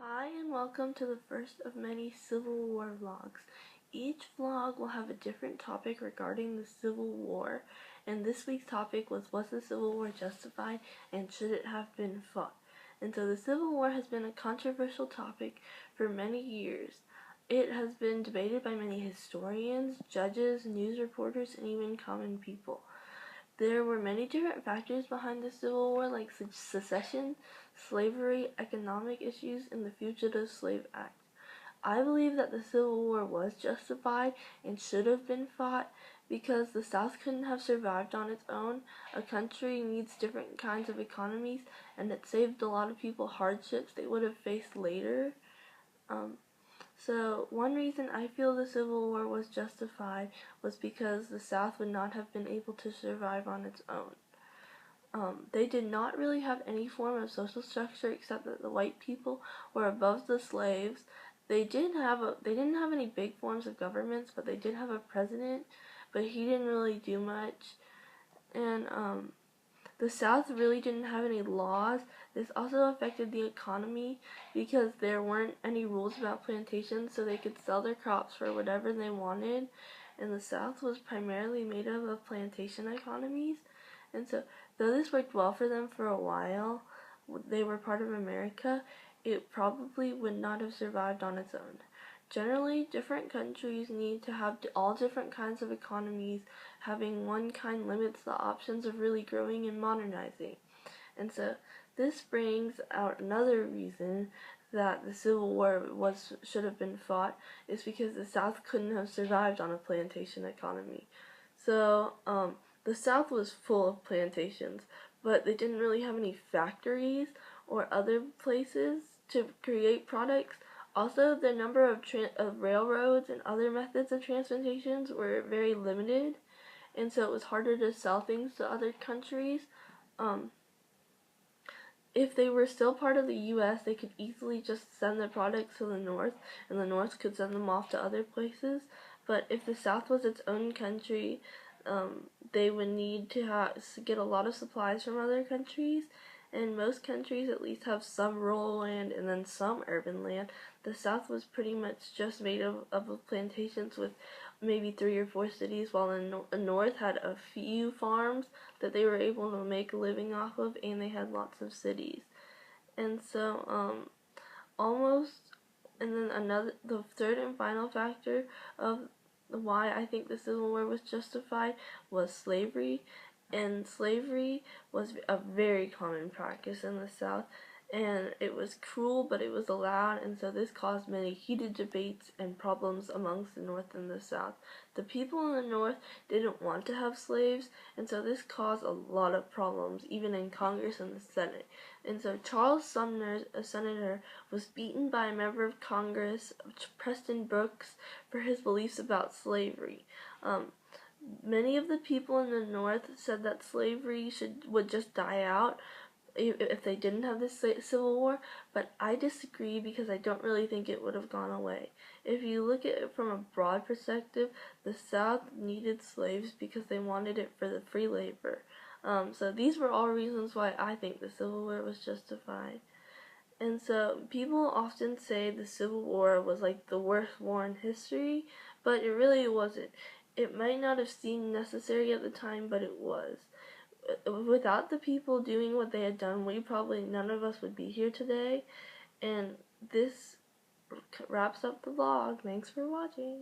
Hi and welcome to the first of many Civil War vlogs. Each vlog will have a different topic regarding the Civil War, and this week's topic was the Civil War justified and should it have been fought? And so the Civil War has been a controversial topic for many years. It has been debated by many historians, judges, news reporters, and even common people. There were many different factors behind the Civil War, like secession, slavery, economic issues, and the Fugitive Slave Act. I believe that the Civil War was justified and should have been fought because the South couldn't have survived on its own. A country needs different kinds of economies, and it saved a lot of people hardships they would have faced later. So one reason I feel the Civil War was justified was because the South would not have been able to survive on its own. They did not really have any form of social structure except that the white people were above the slaves. They didn't have any big forms of governments, but they did have a president, but he didn't really do much. And the South really didn't have any laws. This also affected the economy because there weren't any rules about plantations, so they could sell their crops for whatever they wanted. And the South was primarily made up of plantation economies. And so, though this worked well for them for a while, they were part of America, it probably would not have survived on its own. Generally, different countries need to have all different kinds of economies. Having one kind limits the options of really growing and modernizing. And so this brings out another reason that the Civil War should have been fought is because the South couldn't have survived on a plantation economy. So the South was full of plantations, but they didn't really have any factories or other places to create products. Also, the number of railroads and other methods of transportation were very limited, and so it was harder to sell things to other countries. If they were still part of the U.S., they could easily just send their products to the North, and the North could send them off to other places. But if the South was its own country, they would need to get a lot of supplies from other countries, and most countries at least have some rural land and then some urban land. The South was pretty much just made of plantations with maybe 3 or 4 cities, while the North had a few farms that they were able to make a living off of, and they had lots of cities. And so, and then the third and final factor of why I think the Civil War was justified was slavery. And slavery was a very common practice in the South, and it was cruel, but it was allowed, and so this caused many heated debates and problems amongst the North and the South. The people in the North didn't want to have slaves, and so this caused a lot of problems, even in Congress and the Senate. And so Charles Sumner, a senator, was beaten by a member of Congress, Preston Brooks, for his beliefs about slavery. Many of the people in the North said that slavery would just die out if they didn't have this Civil War, but I disagree because I don't really think it would have gone away. If you look at it from a broad perspective, the South needed slaves because they wanted it for the free labor. So these were all reasons why I think the Civil War was justified. And so people often say the Civil War was like the worst war in history, but it really wasn't. It might not have seemed necessary at the time, but it was. Without the people doing what they had done, none of us would be here today. And this wraps up the vlog. Thanks for watching.